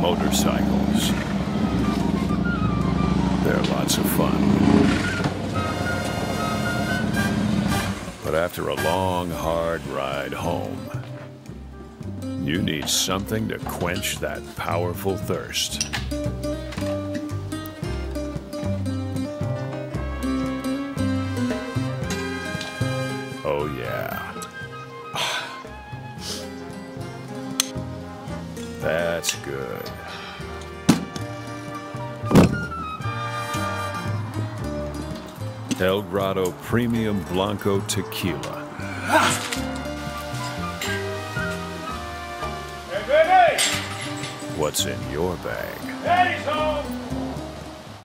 Motorcycles. They're lots of fun. But after a long, hard ride home, you need something to quench that powerful thirst. Oh, yeah. That's good. El Grotto Premium Blanco Tequila. Hey, baby! What's in your bag? Daddy's home!